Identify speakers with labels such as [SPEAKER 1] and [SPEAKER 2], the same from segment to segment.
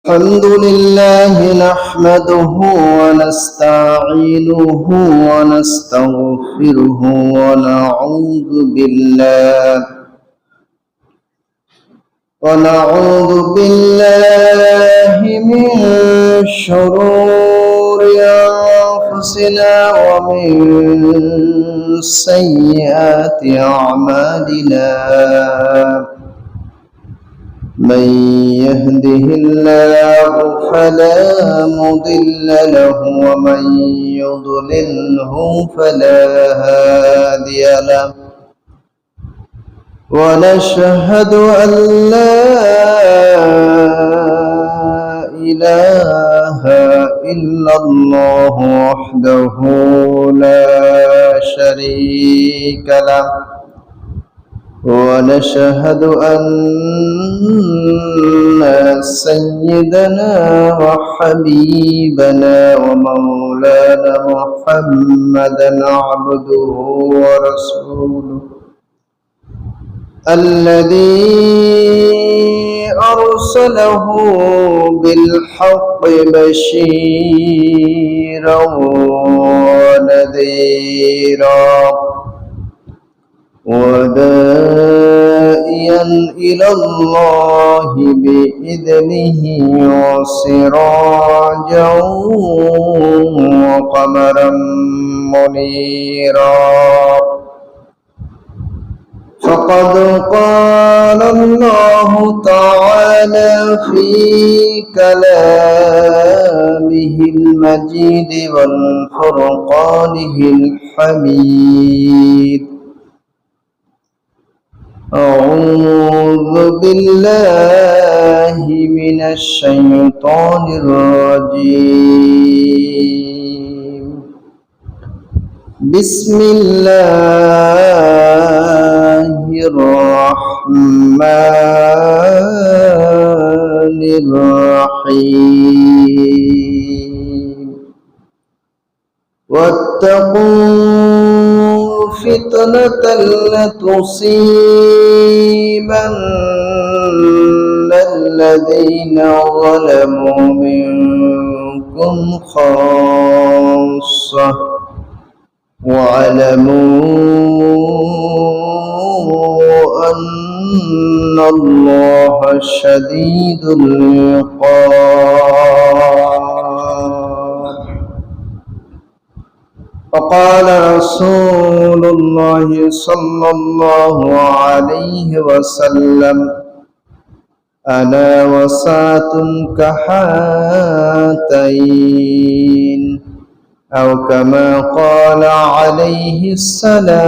[SPEAKER 1] الحمد لله نحمده ونستعينه ونستغفره ونعوذ بالله من شرور أنفسنا ومن سيئات أعمالنا. من يهده الله فلا مضل له ومن يضلله فلا هادي له. ونشهد أن لا إله إلا الله وحده لا شريك له. ونشهد أن سيدنا وحبيبنا ومولانا محمدا عبده ورسوله الذي أرسله بالحق بشيرا ونذيرا وداعيا إلى الله بإذنه وسراجا وقمرا منيرا. فقد قال الله تعالى في كلامه المجيد والفرقانه الحميد: أعوذ بالله من الشيطان الرجيم. بسم الله الرحمن الرحيم. واتقوا فتنة لتصيبن الذين ظلموا منكم خاصة واعلموا أن الله شديد العقاب. وقال رسول الله صلى الله عليه وسلم: أنا وساة كهاتين، أو كما قال عليه الصلاة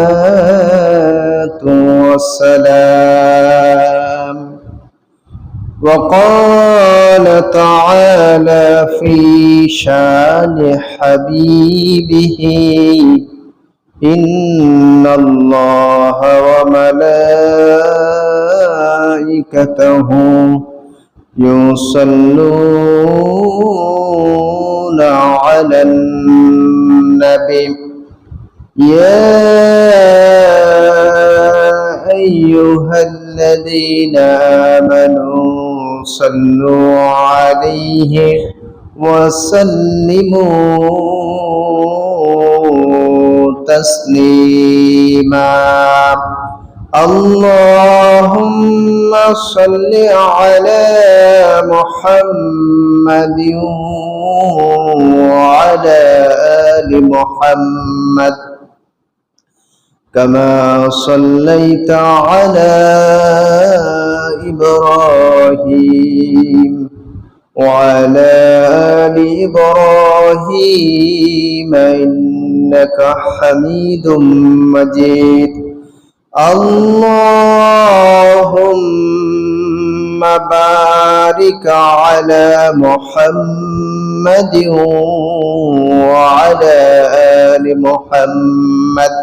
[SPEAKER 1] والسلام. وقال تعالى في شان حبيبه: إن الله وملائكته يصلون على النبي يا أيها الذين آمنوا صلوا عليه وسلموا تسليما. اللهم صل على محمد وعلى آل محمد كما صليت على إبراهيم وعلى آل إبراهيم إنك حميد مجيد. اللهم بارك على محمد وعلى آل محمد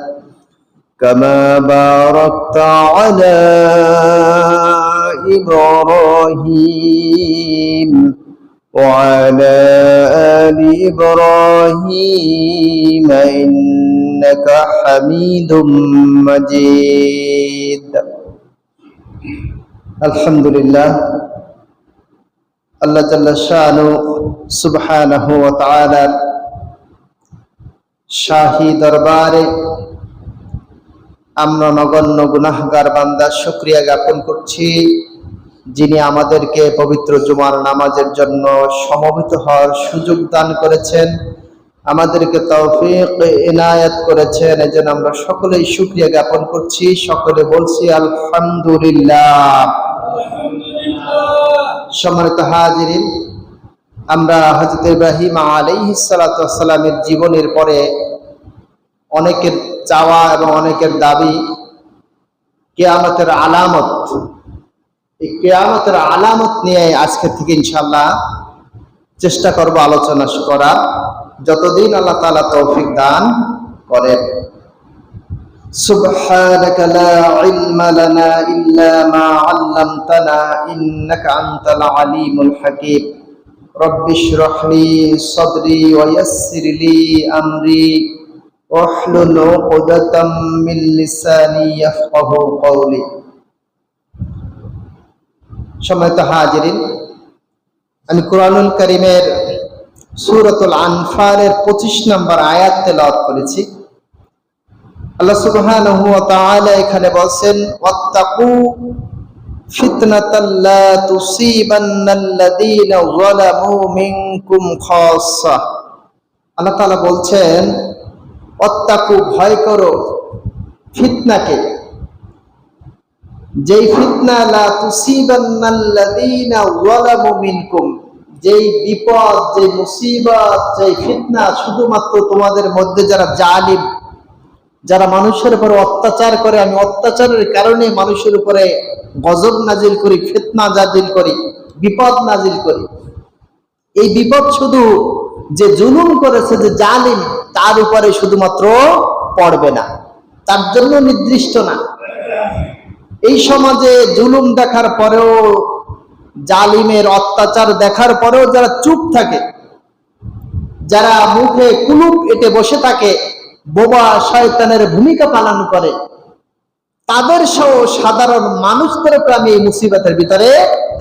[SPEAKER 1] كما باركت على إبراهيم وعلى آل إبراهيم إنك حميد مجيد. الحمد لله আল্লাহ জাল্লা শানু সুবহানাহু ওয়া তাআলার শাহী দরবারে আমরা নগণ্য গুনাহগার বান্দা শুকরিয়া জ্ঞাপন করছি, যিনি আমাদেরকে পবিত্র জুমার নামাজের জন্য সমবেত হওয়ার সুযোগ দান করেছেন, আমাদেরকে তৌফিক ইনায়াত করেছেন। এজন্য আমরা সকলেই শুকরিয়া জ্ঞাপন করছি, সকলে বলছি আলহামদুলিল্লাহ। সম্মানিত হাজিরিন, আমরা হযরত ইব্রাহিম আলাইহিস সালাতু ওয়াস সালামের জীবনের পরে অনেকের চাওয়া এবং অনেকের দাবি কিয়ামতের আলামত। এই কিয়ামতের আলামত নিয়ে আজকে থেকে ইনশাআল্লাহ চেষ্টা করব আলোচনা করার, যতদিন আল্লাহ তাআলা তৌফিক দান করেন। সুবহানাকা লা ইলমা লানা ইল্লা মা 'আল্লামতানা ইন্নাকা আনতাল আলিমুল হাকীম। রব্বিশরাহ লি সাদরি ওয়া ইয়াসসির লি আমরি ওয়াহলুল 'উকদাতাম মিন লিসানি ইয়াফকাহু কওলি। সম্মানিত হাজিরিন, আমি কোরআনুল কারীমের সূরাতুল আনফালের 25 নম্বর আয়াত তেলাওয়াত করেছি। আল্লাহ সুবহানাহু ওয়া তাআলা এখানে বলেন, ওয়াত্তাকু ফিতনাতাল লা তুসিবান্নাল্লাযীনা যালামু মিনকুম খাসসা। আল্লাহ তাআলা বলছেন, ওয়াত্তাকু, ভয় করো, ফিতনাকে, যেই ফিতনা লা তুসিবান্নাল্লাযীনা যালামু মিনকুম, যেই বিপদ, যেই মুসিবত, যেই ফিতনা শুধুমাত্র তোমাদের মধ্যে যারা জালিম, যারা মানুষের উপরে অত্যাচার করে, আমি অত্যাচারের কারণে মানুষের উপরে গজব নাজিল করি, ফিতনা নাজিল করি, বিপদ নাজিল করি। এই বিপদ শুধু যে জুলুম করেছে, যে জালিম, তার উপরে শুধুমাত্র পড়বে না, তার জন্য নির্দিষ্ট না। এই সমাজে জুলুম দেখার পরেও, জালিমের অত্যাচার দেখার পরেও যারা চুপ থাকে, যারা মুখে কুলুপ এঁটে বসে থাকে, বোবা শয়তানের ভূমিকা পালন করে, তাদের সহ সাধারণ মানুষদেরকে আমি এই মুসিবতের ভিতরে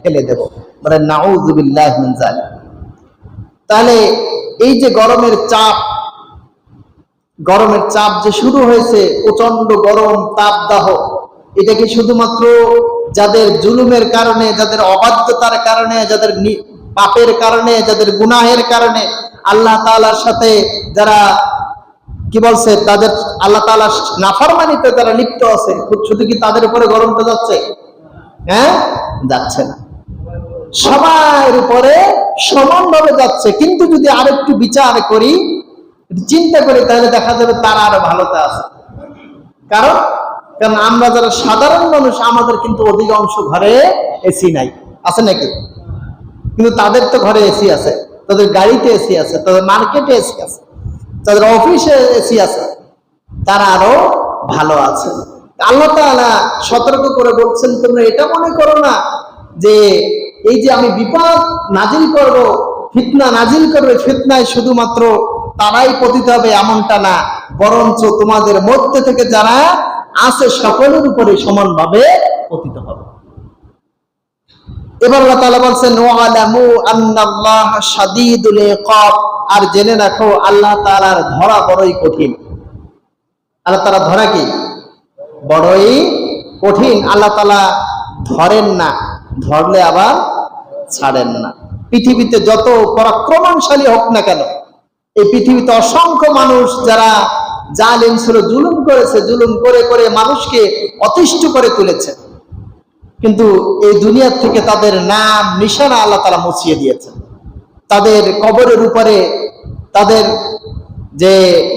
[SPEAKER 1] ফেলে দেব, মানে নাউযুবিল্লাহ মিন যালিক। তাহলে এই যে গরমের চাপ যে শুরু হয়েছে, প্রচন্ড গরম তাপদাহ, এটা কি শুধুমাত্র যাদের জুলুমের কারণে, যাদের অবাধ্যতার কারণে, যাদের পাপের কারণে, যাদের গুনাহের কারণে, আল্লাহ তাআলার সাথে যারা কি বলছে, তাদের আল্লাহ তাআলার নাফরমানিতে যারা লিপ্ত আছে, শুধু কি তাদের উপরে গরমটা যাচ্ছে? হ্যাঁ, যাচ্ছে না, সবার উপরে সমানভাবে যাচ্ছে। কিন্তু যদি আরেকটু বিচার করি, চিন্তা করি, তাহলে দেখা যাবে তারা আরো ভালোতে আছে। কারণ আমরা যারা সাধারণ মানুষ, আমাদের কিন্তু অধিকাংশ ঘরে এসি নাই, আছে নাকি? কিন্তু তাদের তো ঘরে এসি আছে, তাদের গাড়িতে এসি আছে, তাদের মার্কেটে এসি আছে, তাদের অফিসে এসি আছে, তারা আরো ভালো আছে। আল্লাহ তাআলা সতর্ক করে বলছেন, তোমরা এটা মনে করো না যে এই যে আমি বিপদ নাজিল করব, ফিতনা নাজিল করবে, ফিতনায় শুধুমাত্র তারাই পতিত হবে, এমনটা না, বরঞ্চ তোমাদের মধ্যে থেকে যারা আছে সকলের উপরে সমানভাবে পতিত হবে। এবার আল্লাহ তাআলা বলছেন, ওয়ালামু আন্নাল্লাহ শাদীদুল ইকাব, আর জেনে রাখো আল্লাহ তাআলার ধরা বড়ই কঠিন। আল্লাহ তাআলা ধরা কি? বড়ই কঠিন। আল্লাহ তাআলা ধরেন না, ধরলে আবার ছাড়েন না। পৃথিবীতে যত পরাক্রমশালী হোক না কেন, এই পৃথিবীতে অসংখ্য মানুষ যারা জালিম ছিল, জুলুম করেছে, জুলুম করে করে মানুষকে অতিষ্ঠ করে তুলেছে, কিন্তু এই দুনিয়ার থেকে তাদের নাম নিশানা আল্লাহ তাআলা মুছিয়ে দিয়েছেন। তাদের কবরের উপরে, তাদের যে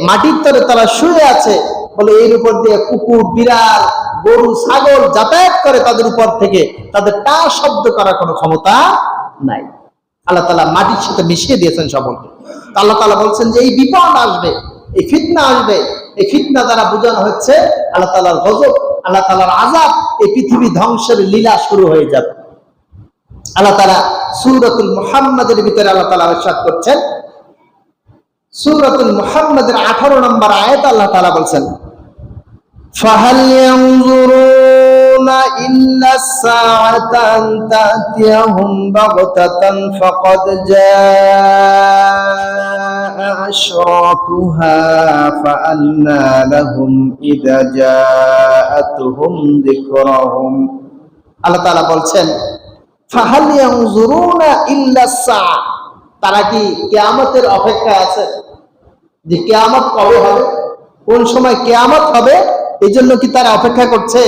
[SPEAKER 1] মাটির তলে তারা শুয়ে আছে, বলে এর উপর দিয়ে কুকুর, বিড়াল, গরু, ছাগল যাতায়াত করে, তাদের উপর থেকে তাদের টা শব্দ করার কোনো ক্ষমতা নাই। আল্লাহ তাআলা মাটির সাথে মিশিয়ে দিয়েছেন সকলকে। আল্লাহ তাআলা বলছেন যে এই বিপদ আসবে, এই ফিতনা আসবে, এই ফিতনা দ্বারা বোঝানো হচ্ছে আল্লাহ তাআলার গজব, আল্লাহ তাআলার আযাব, এই পৃথিবী ধ্বংসের লীলা শুরু হয়ে যাবে। আল্লাহ তাআলা সূরাতুল মুহাম্মাদের ভিতরে আল্লাহ তাআলা ইরশাদ করছেন, সূরাতুল মুহাম্মাদের 18 নম্বর আয়াত আল্লাহ তাআলা বলছেন, ফাহাল ইয়ানজুরুনা إلا الساعة أن تأتيهم بغتة فقد جاء أشراطها فأنى لهم إذا جاءتهم ذكرهم আল্লাহ তাআলা বলছেন ফাহাল ইয়ানজুরুনা ইল্লা সাআ, তারা কি কিয়ামতের অপেক্ষায় আছে যে কিয়ামত কবে হবে, কোন সময় কিয়ামত হবে, এই জন্য কি তারা অপেক্ষা করছে?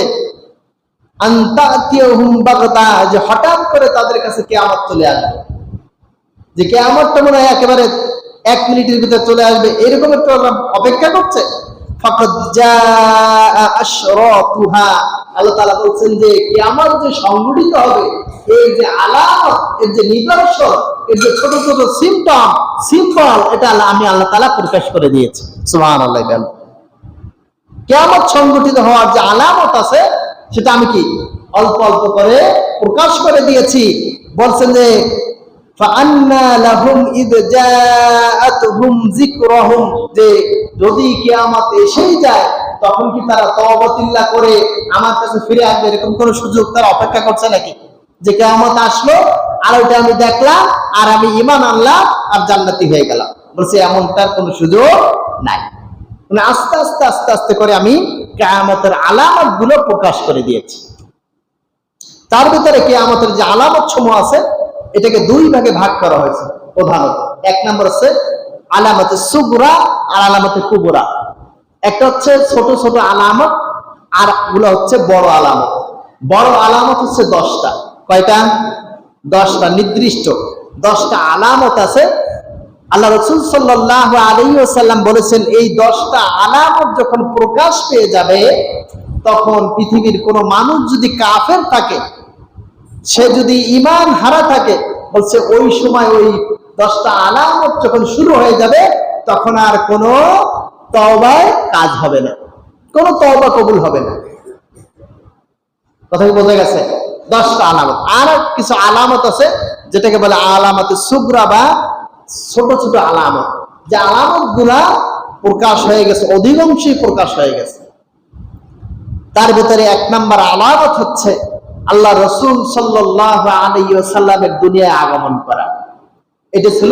[SPEAKER 1] আনতাতিয়াহুম বাগতা, যে হঠাৎ করে তাদের কাছে কিয়ামত চলে আসবে, যে কিয়ামতটা মনে হয় একেবারে 1 মিনিটের ভিতরে চলে আসবে, এরকম একটা অপেক্ষা করছে। ফাকাদ জাআ আশরাতুহা, আল্লাহ তাআলা বলছেন যে কিয়ামত যে সংঘটিত হবে, এই যে আলামত, এর যে নিদর্শন, এর যে ছোট ছোট সিম্বল, এটা আমি আল্লাহ তাআলা প্রকাশ করে দিয়েছি। সুবহানাল্লাহ। কিয়ামত সংঘটিত হওয়ার যে আলামত আছে সেটা আমি কি অল্প অল্প করে প্রকাশ করে দিয়েছি। বলছেন যে ফাআন্না লাহুম ইদ জাআতুহুম যিকরুহুম, যে যদি কিয়ামত এসেই যায় তখন কি তারা তওবাতিল্লাহ করে আমার কাছে ফিরে আসবে, এরকম কোন সুযোগ তারা অপেক্ষা করছে নাকি? যে কিয়ামত আসলো আর ওটা আমি দেখলাম আর আমি ঈমান আনলাম আর জান্নাতি হয়ে গেলাম, বলছে এমনটার কোনো সুযোগ নাই। মানে আস্তে আস্তে আস্তে আস্তে করে আমি কিয়ামতের আলামত গুলো প্রকাশ করে দিয়েছি। তার ভিতরে কিয়ামতের যে আলামত সমূহ আছে এটাকে 2 ভাগে ভাগ করা হয়েছে প্রধানত। 1 নম্বর হচ্ছে আলামতে সুগরা আর আলামতে কুবরা। একটা হচ্ছে ছোট ছোট আলামত আর গুলো হচ্ছে বড় আলামত। বড় আলামত হচ্ছে 10টা। কয়টা? 10টা নির্দিষ্ট 10টা আলামত আছে। আল্লাহ রাসূল সাল্লাল্লাহু আলাইহি ওয়াসাল্লাম বলেছেন এই 10টা আলামত যখন প্রকাশ পেয়ে যাবে তখন পৃথিবীর কোন মানুষ যদি কাফের থাকে, সে যদি ঈমান হারা থাকে, বলছে ওই সময় ওই 10টা আলামত যখন শুরু হয়ে যাবে তখন আর কোনো তওবায় কাজ হবে না, কোনো তওবা কবুল হবে না। কথা কি বোঝা গেছে? 10টা আলামত। আর কিছু আলামত আছে যেটাকে বলে আলামতে সুগরা বা ছোট ছোট আলামত, যে আলামত গুলা প্রকাশ হয়ে গেছে, অধিকাংশই প্রকাশ হয়ে গেছে। তার ভিতরে 1 নম্বর আলামত হচ্ছে আল্লাহ রাসূল সাল্লাল্লাহু আলাইহি ওয়াসাল্লামের দুনিয়ায় আগমন করা। এটা ছিল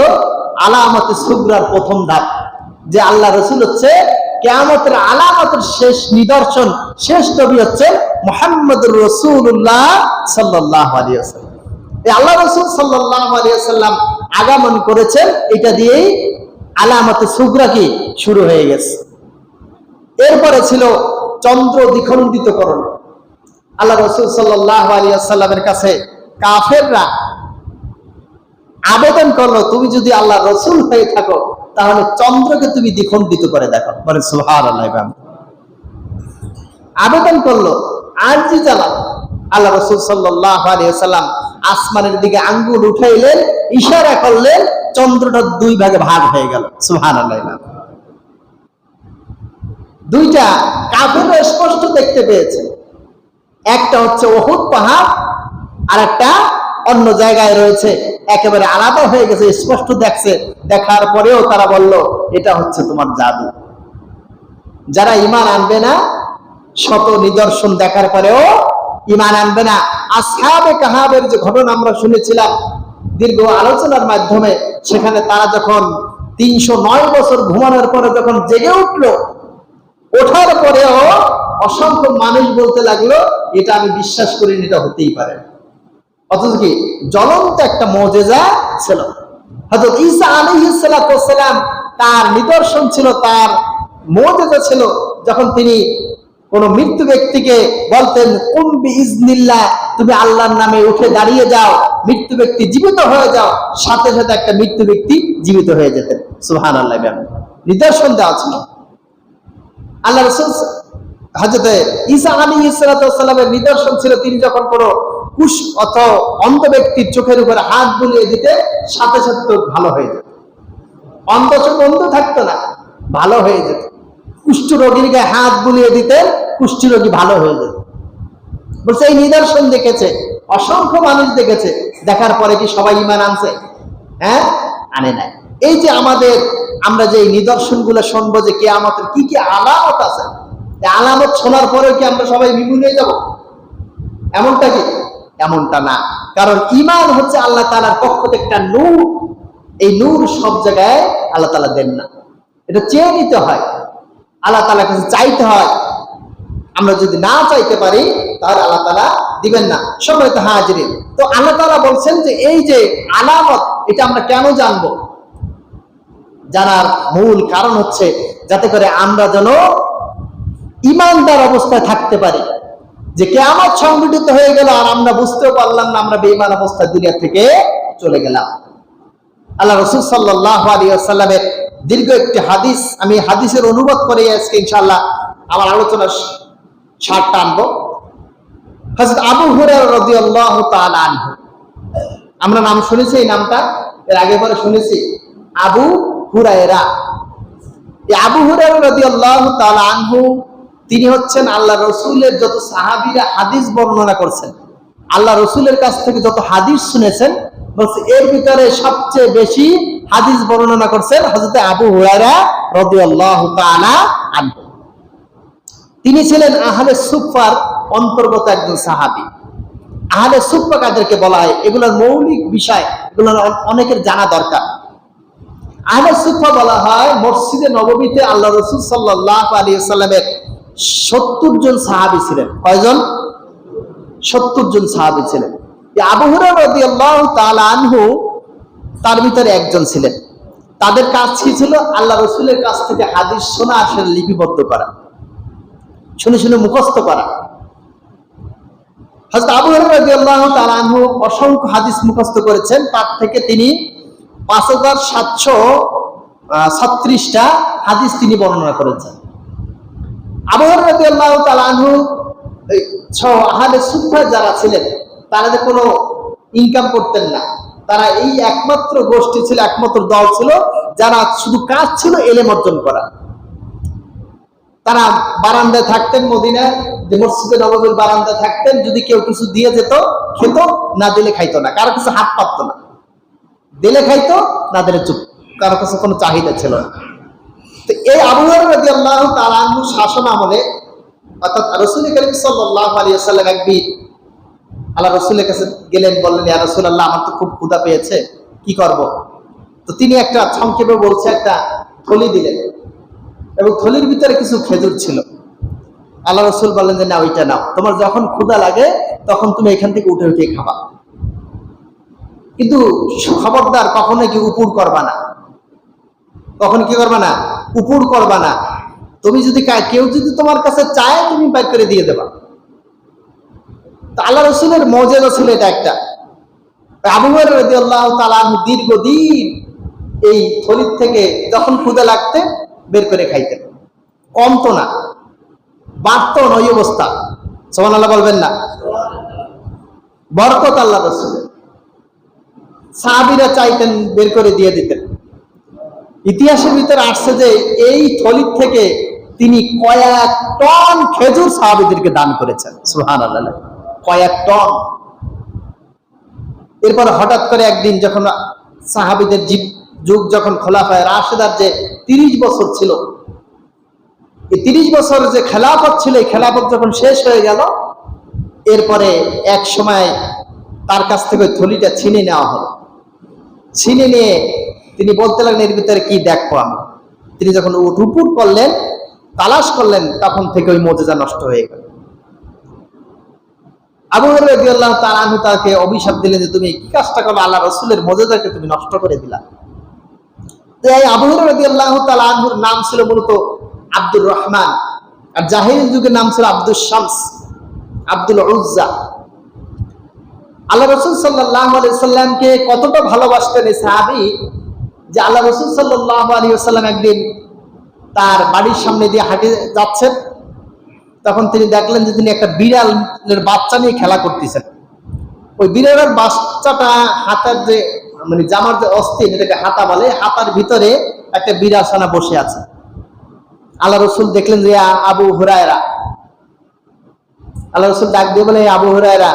[SPEAKER 1] আলামতে সুগরার প্রথম ধাপ, যে আল্লাহ রাসূল হচ্ছে কিয়ামতের আলামতের শেষ নিদর্শন, শেষ নবী হচ্ছে মুহাম্মদুর রাসূলুল্লাহ সাল্লাল্লাহু আলাইহি ওয়াসাল্লাম। এই আল্লাহ রাসূল সাল্লাল্লাহু আলাইহি ওয়াসাল্লাম আগমন করেছেন, এটা দিয়েই আলামতে সুগরা কি শুরু হয়ে গেছে। এরপরে ছিল চন্দ্র দ্বিখণ্ডিতকরণ। আল্লাহ রাসূল সাল্লাল্লাহু আলাইহি ওয়াসাল্লামের কাছে কাফেররা আবেদন করলো, তুমি যদি আল্লাহ রাসূল হয়ে থাকো তাহলে চন্দ্রকে তুমি দ্বিখণ্ডিত করে দেখো। বলে সুবহানাল্লাহ। আবেদন করলো, আরজি জানালো। আল্লাহ রাসূল সাল্লাল্লাহু আলাইহি ওয়াসাল্লাম আসমানের দিকে আঙ্গুল উঠাইলেন, ইশারা করলেন, চন্দ্রটা 2 ভাগে ভাগ হয়ে গেল। সুবহানাল্লাহ। 2টা কাফেররা স্পষ্ট দেখতে পেয়েছে, একটা হচ্ছে উহুদ পাহাড় আর একটা অন্য জায়গায় রয়েছে, একেবারে আলাদা হয়ে গেছে, স্পষ্ট দেখছে। দেখার পরেও তারা বলল এটা হচ্ছে তোমার জাদু। যারা ঈমান আনবে না, শত নিদর্শন দেখার পরেও ঈমান আনবে না। আসহাবে কাহাবের যে ঘটনা আমরা শুনেছিলাম দীর্ঘ আলোচনার মাধ্যমে, সেখানে তারা যখন 309 বছর ঘুমানোর পরে যখন জেগে উঠলো, ওঠার পরেও অসংখ্য মানুষ বলতে লাগলো এটা আমি বিশ্বাস করিনি, এটা হতেই পারে। অথচ কি জ্বলন্ত একটা মুজিজা ছিল। হযরত ঈসা আলাইহিস সালাতু ওয়াস সালাম, তার নিদর্শন ছিল, তার মুজিজা ছিল, যখন তিনি কোন মৃত্যু ব্যক্তিকে বলতেন কুম বিইজনিল্লাহ, তুমি আল্লাহর নামে উঠে দাঁড়িয়ে যাও, মৃত্যু ব্যক্তি জীবিত হয়ে যাও, সাথে সাথে একটা মৃত্যু ব্যক্তি জীবিত হয়ে যেতেন। সুবহানাল্লাহ। নিদর্শন দেওয়া ছিল। আল্লাহ রাসূল হযরত ঈসা আলাইহিস সালাতু ওয়াস সালামের নিদর্শন ছিল, তিনি যখন কোনো কুশ অথবা অন্ধ ব্যক্তির চোখের উপরে হাত বুলিয়ে দিতে সাথে সাথে ভালো হয়ে যেত। অন্ধ চোখ অন্ধ থাকতো না, ভালো হয়ে যেত। কুষ্ঠ রোগীর গায়ে হাত বুলিয়ে দিতেন, কুষ্ঠ রোগী ভালো হয়ে যেত। বলছে এই নিদর্শন দেখেছে, অসংখ্য মানুষ দেখেছে। দেখার পরে কি সবাই ঈমান আনছে? হ্যাঁ, আনে নাই। এই যে আমরা যে নিদর্শন গুলো শুনবো যে কিয়ামতের কি কি আলামত আছে, এই আলামত শোনার পরে কি আমরা সবাই বিমূঢ় হয়ে যাব? এমনটা কি? এমনটা না। কারণ ঈমান হচ্ছে আল্লাহ তাআলার পক্ষ থেকে একটা নূর। এই নূর সব জায়গায় আল্লাহ তাআলা দেন না, এটা চেয়ে নিতে হয়, আল্লাহ তাআলার কাছে চাইতে হয়। আমরা যদি না চাইতে পারি তাহলে আল্লাহ তাআলা দিবেন না। সম্মানিত হাজিরিন, তো আল্লাহ তাআলা বলছেন যে এই যে আলামত, এটা আমরা কেন জানবো? জানার মূল কারণ হচ্ছে যাতে করে আমরা যেন ঈমানদার অবস্থায় থাকতে পারি, যে কিয়ামত সংঘটিত হয়ে গেল আর আমরা বুঝতেও পারলাম না, আমরা বেঈমান অবস্থায় দুনিয়া থেকে চলে গেলাম। আল্লাহ রাসূল সাল্লাল্লাহু আলাইহি ওয়াসাল্লামের দীর্ঘ একটি হাদিস, আমি হাদিসের অনুবাদ করে আজকে ইনশাআল্লাহ আমার আলোচনা সার টানবো। হযরত আবু হুরায়রা রাদিয়াল্লাহু তাআলা আনহু, আমরা নাম শুনেছি, এই নামটা এর আগে পরে শুনেছি, আবু হুরায়রা। এই আবু হুরায়রা রাদিয়াল্লাহু তাআলা আনহু, তিনি হচ্ছেন আল্লাহ রসুলের যত সাহাবীরা হাদিস বর্ণনা করছেন, আল্লাহ রসুলের কাছ থেকে যত হাদিস শুনেছেন, বলছে এর ভিতরে সবচেয়ে বেশি হাদিস বর্ণনা করছেন হযরত আবু হুরায়রা রাদিয়াল্লাহু তাআলা আনহু। তিনি ছিলেন আহলে সুফফার অন্তর্গত একজন সাহাবী। আহলে সুফফা কাদেরকে বলা হয়, এগুলোর মৌলিক বিষয়, এগুলো অনেকের জানা দরকার। আহলে সুফফা বলা হয় মসজিদে নববীতে আল্লাহ রাসূল সাল্লাল্লাহু আলাইহি ওয়াসাল্লামের 70 জন সাহাবী ছিলেন। কয়জন? 70 জন সাহাবী ছিলেন। আবু হুরায়রা রাদিয়াল্লাহু তাআলা আনহু তার ভিতরে একজন ছিলেন। তাদের কাজ কি ছিল? আল্লাহ রাসূলের কাছ থেকে হাদিস শোনা আর সেটা লিপিবদ্ধ করা, শুনে শুনে মুখস্থ করা। হযরত আবু হুরায়রা রাদিয়াল্লাহু তাআলা আনহু অসংখ্য হাদিস মুখস্থ করেছেন। তার থেকে তিনি 5736টা হাদিস তিনি বর্ণনা করেছেন। আবু হুরায়রা রাদিয়াল্লাহু তাআলা আনহু আহলে সুফফা যারা ছিলেন, তারা যে কোনো ইনকাম করতেন না, তারা এই একমাত্র গোষ্ঠী ছিল, একমাত্র দল ছিল যারা শুধু কাজ ছিল ইলম অর্জন করা। তারা বারান্দায় থাকতেন, মদিনায় যে মসজিদে নববীর বারান্দায় থাকতেন, যদি কেউ কিছু দিয়ে যেত খেত, না দিলে খাইতো না, কারো কিছু হাত পাততো না, দিলে খাইতো, না দিলে চুপ, কারো কাছে কোনো চাহিদা ছিল না। তো এই আবু হুরায়রা রাদিয়াল্লাহু তাআলা আনহু শাসন আমলে, অর্থাৎ রাসূল করিম সাল্লাল্লাহু আলাইহি ওয়াসাল্লাম একদিন আল্লাহ রাসূলের কাছে গেলেন, বললেন ইয়া রাসূলুল্লাহ, আমার তো খুব ক্ষুধা পেয়েছে, কি করব? তো তিনি একটা সংক্ষেপে বলছে একটা থলি দিলেন, এবং থলির ভিতরে কিছু খেজুর ছিল। আল্লাহ রাসূল বললেন যে না, ওইটা নাও, তোমার যখন ক্ষুধা লাগে তখন তুমি এখান থেকে উঠে উঠে খাবা, কিন্তু খবরদার কখনো কি উপর করবা না, কখন কি করবা না? উপর করবা না। তুমি যদি কেউ যদি তোমার কাছে চায়, তুমি বাইর করে দিয়ে দেবা। তো আল্লাহ রাসূলের মুজিজা ছিল এটা একটা। আবু হুরায়রা রাদিয়াল্লাহু তাআলা আনহু দীর্ঘদিন এই থলির থেকে যখন ক্ষুধা লাগতে বের করে খাইতেন, কমতো না, বাড়তো না, ওই অবস্থা। সুবহানাল্লাহ বলবেন না? বরকত আল্লাহ রাসূলের। সাহাবীরা চাইতেন, বের করে দিয়ে দিতেন। ইতিহাসের ভিতরে আসছে যে এই থলির থেকে তিনি কয়েক টন খেজুর সাহাবীদেরকে দান করেছেন। সুবহানাল্লাহ, কয়েক টন। এরপর হঠাৎ করে একদিন যখন সাহাবীদের যুগ, যখন খোলাফায়ে রাশেদার যে 30 বছর ছিল, এই 30 বছর যে খেলাফত ছিল, এই খেলাফত যখন শেষ হয়ে গেল, এরপরে এক সময় তার কাছ থেকে ওই থলিটা ছিনে নেওয়া হলো। ছিনে নিয়ে তিনি বলতে লাগলেন, এর ভিতরে কি দেখবো আমি? তিনি যখন উপর করলেন, তালাশ করলেন, তখন থেকে ওই মুজিজা নষ্ট হয়ে গেল। আবু হুরায়রা রাদিয়াল্লাহু তাআলা আনহু তাকে অভিশাপ দিলেন যে তুমি কি কাজটা করলে, আল্লাহ রাসূলের মুজিজাকে তুমি নষ্ট করে দিলা। তো এই আবু হুরায়রা রাদিয়াল্লাহু তাআলা আনহুর নাম ছিল মূলত আব্দুর রহমান, আর জাহিলি যুগের নাম ছিল আব্দুস শামস, আব্দুল উজ্জা। আল্লাহ রাসূল সাল্লাল্লাহু আলাইহি ওয়াসাল্লামকে কতটা ভালোবাসতেন এই সাহাবী, যে আল্লাহ রাসূল সাল্লাল্লাহু আলাইহি ওয়াসাল্লাম একদিন তার বাড়ির সামনে দিয়ে হাঁটে যাচ্ছেন, তখন তিনি দেখলেন যে তিনি একটা বিড়ালের বাচ্চা নিয়ে খেলা করতেছেন। ওই বিড়ালের বাচ্চাটা হাতার যে মানে জামার যে অস্থিন, এটাকে হাতা বলে, হাতার ভিতরে একটা বিড়াল ছানা বসে আছে। আল্লাহ রাসূল দেখলেন যে আবু হুরায়রা, আল্লাহ রাসূল ডাক দিয়ে বলে আবু হুরায়রা,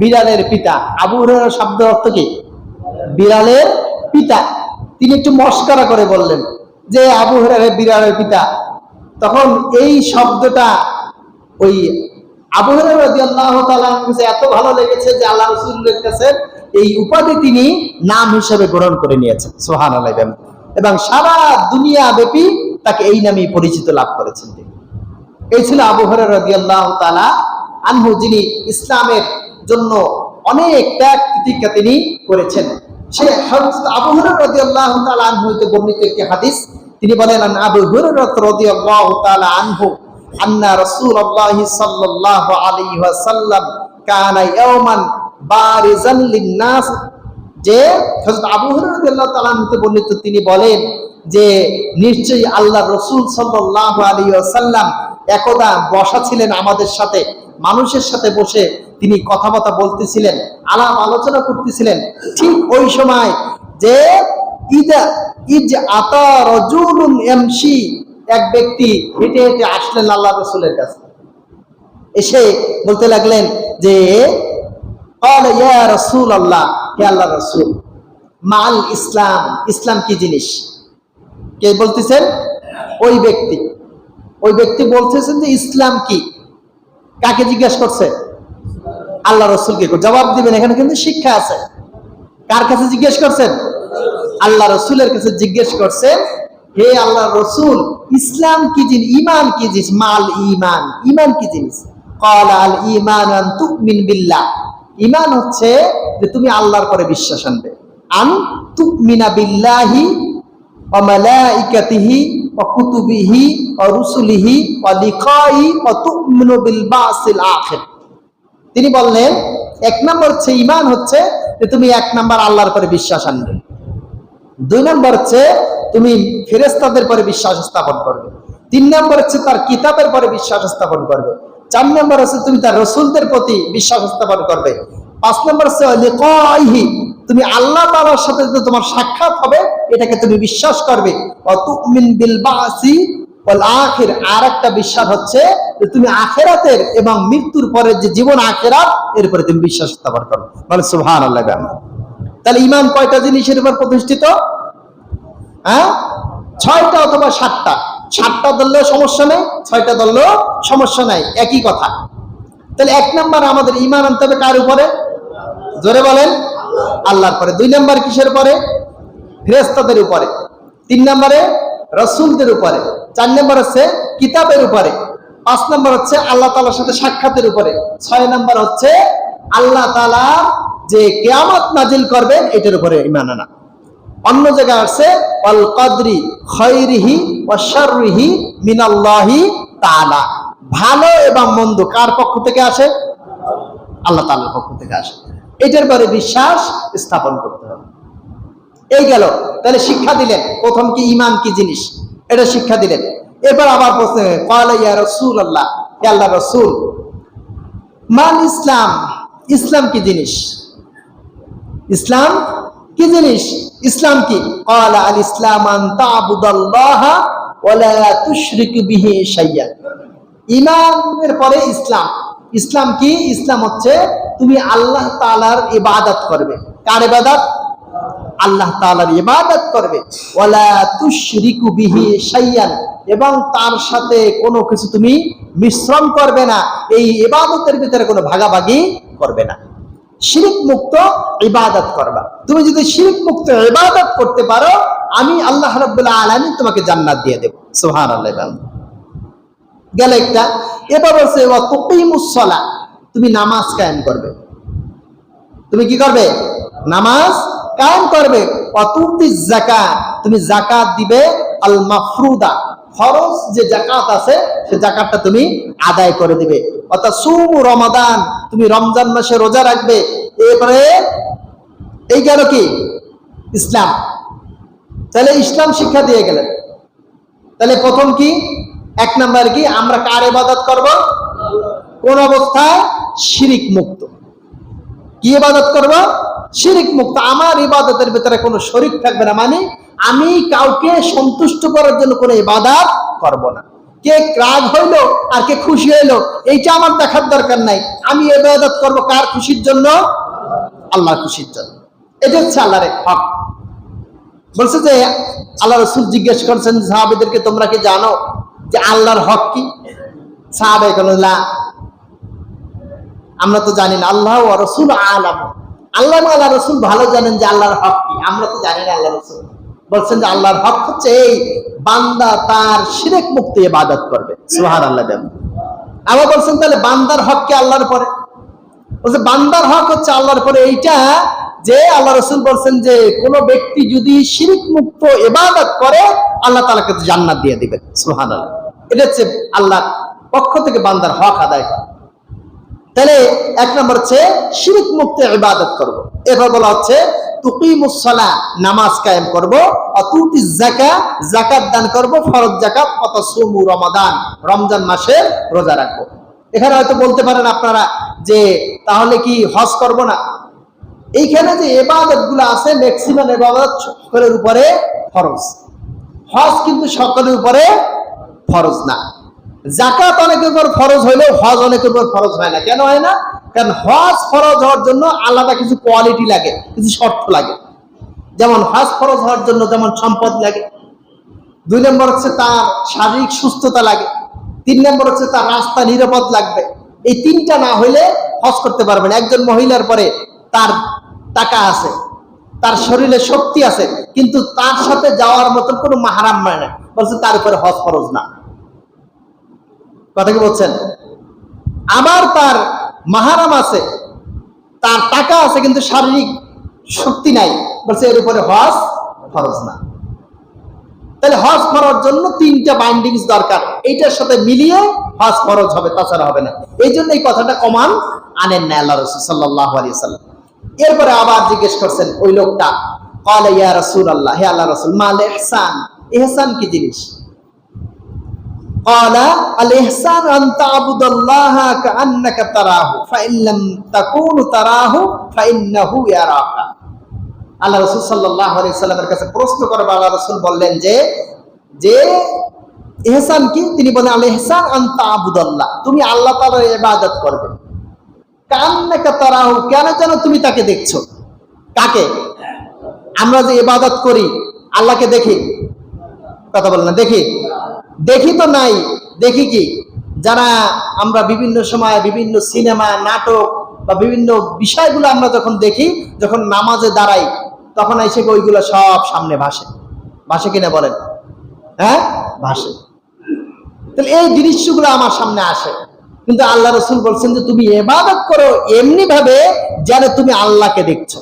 [SPEAKER 1] বিড়ালের পিতা। আবু হুরায়রা শব্দের অর্থ কি? বিড়ালের পিতা। তিনি একটু মস্করা করে বললেন যে আবু হুরায়রা বিড়ালের পিতা। তখন এই শব্দটা ওই আবু হুরায়রা রাদিয়াল্লাহু তাআলা আনহু কাছে এত ভালো লেগেছে যে আল্লাহ রাসূলের কাছে এই উপাধি তিনি নাম হিসেবে গ্রহণ করে নিয়েছেন। সুবহানাল্লাহ। এবং সারা দুনিয়া ব্যাপী তাকে এই নামেই পরিচিত লাভ করেছেন তিনি। এই ছিল আবু হুরায়রা রাদিয়াল্লাহু তাআলা আনহু, যিনি ইসলামের জন্য অনেক ত্যাগ প্রতিজ্ঞা তিনি করেছেন। সে হযরত আবু হুরায়রা রাদিয়াল্লাহু তাআলা আনহু হতে বর্ণিত একটি হাদিস, তিনি বলেন, আন আবু হুরায়রা রাদিয়াল্লাহু তাআলা আনহু আন্না রাসূলুল্লাহ সাল্লাল্লাহু আলাইহি ওয়াসাল্লাম কানা ইয়াওমান বারিজান লিন-নাস, যে হযরত আবু হুরায়রা রাদিয়াল্লাহু তাআলা আনহু হতে বর্ণিত, তিনি বলেন যে নিশ্চয়ই আল্লাহর রাসূল সাল্লাল্লাহু আলাইহি ওয়াসাল্লাম একদা বসা ছিলেন আমাদের সাথে, মানুষের সাথে বসে তিনি কথাবার্তা বলতেছিলেন, আলাপ আলোচনা করতেছিলেন। ঠিক ওই সময় যে আতা রাজুলুন ইয়ামশি, এক ব্যক্তি হেঁটে হেঁটে আসলেন আল্লাহ রাসূলের কাছে, এসে বলতে লাগলেন যে ক্বালা ইয়া রাসূলুল্লাহ, হে আল্লাহর রাসূল, মাল ইসলাম, ইসলাম কি জিনিস? কে বলতেছেন? ওই ব্যক্তি বলতেছেন যে ইসলাম কি। কাকে জিজ্ঞেস করছে? আল্লাহ রাসূলকে। জবাব দিবেন, এখানে কিন্তু শিক্ষা আছে। কার কাছে জিজ্ঞেস করছেন? আল্লাহ রাসূলের কাছে জিজ্ঞেস করছেন, হে আল্লাহ রাসূল, ইসলাম কি জিনিস, ঈমান কি জিনিস? মাল ঈমান, ঈমান কি জিনিস? ক্বালা আল ঈমান আন তুমিন বিল্লাহ, ঈমান হচ্ছে যে তুমি আল্লাহর পরে বিশ্বাস আনবে। আন তুমিনা বিল্লাহি ওয়া মালাইকাতিহি ওয়া কুতুবিহি ওয়া রুসুলিহি ওয়া লিকাই ওয়া তুমিনু বিল বাসিল আখির। তিনি বললেন, এক নম্বর হচ্ছে ঈমান, হচ্ছে যে তুমি এক নম্বর আল্লাহর পরে বিশ্বাস আনবে। দুই নম্বর হচ্ছে তুমি ফেরেশতাদের পরে বিশ্বাস স্থাপন করবে। তিন নম্বর হচ্ছে তার কিতাবের পরে বিশ্বাস স্থাপন করবে। চার নম্বর হচ্ছে তুমি তার রাসূলদের প্রতি বিশ্বাস স্থাপন করবে। পাঁচ নম্বর হচ্ছে লিকাইহি, তুমি আল্লাহ তাআলার সাথে যে তোমার সাক্ষাৎ হবে এটাকে তুমি বিশ্বাস করবে। ওয়া তুমিন বিল বাসি ওয়াল আখির, আর একটা বিশ্বাস হচ্ছে যে তুমি আখিরাতের এবং মৃত্যুর পরে যে জীবন আখিরাত, এর উপরে তুমি বিশ্বাস স্থাপন করবে। মানে সুবহানাল্লাহ। তাহলে ঈমান কয়টা জিনিসের উপর প্রতিষ্ঠিত? হ্যাঁ, 6টা অথবা 7টা। 7টা ধরলেও সমস্যা নেই, 6টা ধরলেও সমস্যা নাই, একই কথা। তাহলে এক নম্বর আমাদের ঈমান আনতে হবে কার উপরে? জোরে বলেন, আল্লাহর পরে। দুই নম্বর কিসের উপরে? ফেরেশতাদের উপরে। তিন নম্বরে রাসূলদের উপরে। চার নম্বর হচ্ছে কিতাবের উপরে। পাঁচ নম্বর হচ্ছে আল্লাহ তাআলার সাথে সাক্ষাতের উপরে। 6 নম্বর হচ্ছে আল্লাহ তাআলা যে কিয়ামত নাজিল করবেন এটার উপরে ঈমান আনা। অন্য জায়গায় আছে ওয়াল কদরি খায়রিহি ওয়া শাররিহি মিনাল্লাহি তাআলা, ভালো এবং মন্দ কার পক্ষ থেকে আসে? আল্লাহ তাআলার পক্ষ থেকে আসে। এটার পরে বিশ্বাস স্থাপন করতে হবে। এই গেল। তাহলে শিক্ষা দিলেন, প্রথম কি ঈমান কি জিনিস এটা শিক্ষা দিলেন। এরপর আবার প্রশ্ন, ক্বালা ইয়া রাসূলুল্লাহ, হে আল্লাহর রাসূল, মাল ইসলাম, ইসলাম কি জিনিস? ইসলাম কি জিনিস? ইসলাম কি? ক্বালা আল ইসলাম আন তা'বুদাল্লাহা ওয়া লা তুশরিকু বিহি শাইয়্যান। ঈমানের পরে ইসলাম। ইসলাম কি? ইসলাম হচ্ছে তুমি আল্লাহ তাআলার ইবাদত করবে। কার ইবাদত? আল্লাহ তাআলার ইবাদত করবে। ওয়া লা তুশরিকু বিহি শাইয়্যান, এবং তার সাথে কোনো কিছু তুমি মিশ্রণ করবে না, এই ইবাদতের ভিতরে কোনো ভাগাভাগি করবে না। শিরক মুক্ত ইবাদত করবা। তুমি যদি শিরক মুক্ত ইবাদত করতে পারো, আমি আল্লাহ রাব্বুল আলামিন তোমাকে জান্নাত দিয়ে দেব। সুবহানাল্লাহ। গেল একটা। এবার বলছে ওয়া তুকিমুস সালাহ, তুমি নামাজ কায়েম করবে। তুমি কি করবে? নামাজ কায়েম করবে। ওয়া তুতিজ যাকাত, তুমি যাকাত দিবে। আল মাফরুদা, ফরজ যে যাকাত আছে সে যাকাতটা তুমি আদায় করে দিবে। অর্থাৎ সুমু রমাদান, তুমি রমজান মাসে রোজা রাখবে। এরপরে এই গেল কি? ইসলাম। তাহলে ইসলাম শিক্ষা দিয়ে গেলেন। তাহলে প্রথম কি? এক নাম্বার কি? আমরা কার ইবাদত করব? কোন অবস্থায়? শিরক মুক্ত। কি ইবাদত করব? শিরক মুক্ত। আমার ইবাদতের ভিতরে কোনো শরীক থাকবে না, মানে আমি কাউকে সন্তুষ্ট করার জন্য কোনো ইবাদত করব না। কে রাগ হইলো আর কে খুশি হইলো এইটা আমার দেখার দরকার নাই। আমি ইবাদত করব কার খুশির জন্য? আল্লাহর খুশির জন্য। এটা হচ্ছে আল্লাহর হক। বলছে যে আল্লাহ রাসূল জিজ্ঞেস করছেন সাহাবীদেরকে, তোমরা কি জানো যে আল্লাহর হক কি? সাহাবায়ে কেরাম, আমরা তো জানি না, আল্লাহ ওয়া রাসূল আলাম, আল্লাহ এবং আল্লাহ রাসূল ভালো জানেন যে আল্লাহর হক কি, আমরা তো জানি না। আল্লাহ রাসূল বলছেন যে আল্লাহর হক হচ্ছে এই বান্দা তার শিরক মুক্ত ইবাদত করবে। সুবহানাল্লাহ। আবার বলছেন তাহলে বান্দার হক কি আল্লাহর পরে? বলছে বান্দার হক হচ্ছে আল্লাহর পরে এইটা যে আল্লাহ রাসূল বলছেন যে কোন ব্যক্তি যদি শিরক মুক্ত ইবাদত করে আল্লাহ তাআলাকে জান্নাত দিয়ে দিবেন। সুবহানাল্লাহ। এটা হচ্ছে আল্লাহর পক্ষ থেকে বান্দার হক আদায় করা। তাহলে এক নম্বর হচ্ছে শিরক মুক্ত ইবাদত করব। এরপর বলা হচ্ছে তুকিমুস সালাহ, নামাজ কায়েম করব, অতুতিজ যাকাত, যাকাত দান করব, ফরজ যাকাত, অতাসুমু রমাদান, রমজান মাসে রোজা রাখবো। এখানে হয়তো বলতে পারেন আপনারা যে তাহলে কি হজ করব না? এইখানে যে ইবাদত গুলো আছে ম্যাক্সিমাম ইবাদত সকলের উপরে ফরজ, হজ কিন্তু সকলের উপরে ফরজ না। যাকাত অনেকের উপর ফরজ হইলেও হজ অনেকের উপর ফরজ হয় না। কেন হয় না? কারণ হজ ফরজ হওয়ার জন্য আলাদা কিছু কোয়ালিটি লাগে, কিছু শর্ত লাগে। যেমন হজ ফরজ হওয়ার জন্য যেমন সম্পদ লাগে, 2 নম্বর হচ্ছে তার শারীরিক সুস্থতা লাগে, 3 নম্বর হচ্ছে তার রাস্তা নিরাপদ লাগবে। এই 3টা না হইলে হজ করতে পারবেন। একজন মহিলার পরে তার টাকা আছে, তার শরীরে শক্তি আছে, কিন্তু তার সাথে যাওয়ার মতন কোনো মাহরাম মানে না, বলছে তার উপরে হজ ফরজ না। কথা কি বলছেন? আবার তার মাহরাম আছে, তার টাকা আছে, কিন্তু শারীরিক শক্তি নাই, বলছে এর উপরে হজ ফরজ না। তাহলে হজ করার জন্য 3টা বাইন্ডিংস দরকার, এইটার সাথে মিলিয়ে হজ ফরজ হবে, তাছাড়া হবে না। এই জন্য এই কথাটা কমান আনেন না আল্লাহ রাসূল সাল্লাল্লাহু আলাইহি ওয়াসাল্লাম। এরপরে আবার জিজ্ঞেস করছেন ওই লোকটা, ক্বালা ইয়া রাসূলুল্লাহ, হে আল্লাহর রাসূল, মাল ইহসান, ইহসান কি জিনিস? ক্বালা আল ইহসান আন তা'বুদাল্লাহা কাআন্নাকা তারাহু ফাইন লাম তাকুনু তারাহু ফাইন্নাহু ইয়ারাকা। আল্লাহ রাসূল সাল্লাল্লাহু আলাইহি ওয়াসাল্লামের কাছে প্রশ্ন করে আল্লাহ রাসূল বললেন যে ইহসান কি? তিনি বলেন আল ইহসান আন তা'বুদাল্লাহ, তুমি আল্লাহ তাআলার ইবাদত করবে, কাআন্নাকা তারাহু, কেন যেন তুমি তাকে দেখছো। কাকে? আমরা যে ইবাদত করি আল্লাহকে দেখি? কথা বলেন না, দেখি? দেখি তো নাই, দেখি কি? যারা আমরা বিভিন্ন সময় বিভিন্ন সিনেমা, নাটক বা বিভিন্ন বিষয়গুলো আমরা যখন দেখি, যখন নামাজে দাঁড়াই, তখন এসে ওইগুলো সব সামনে ভাসে। ভাসে কিনা বলেন? হ্যাঁ, ভাসে। তাহলে এই দৃশ্যগুলো আমার সামনে আসে, কিন্তু আল্লাহ রাসূল বলছেন যে তুমি ইবাদত করো এমনি ভাবে যেন তুমি আল্লাহকে দেখছো।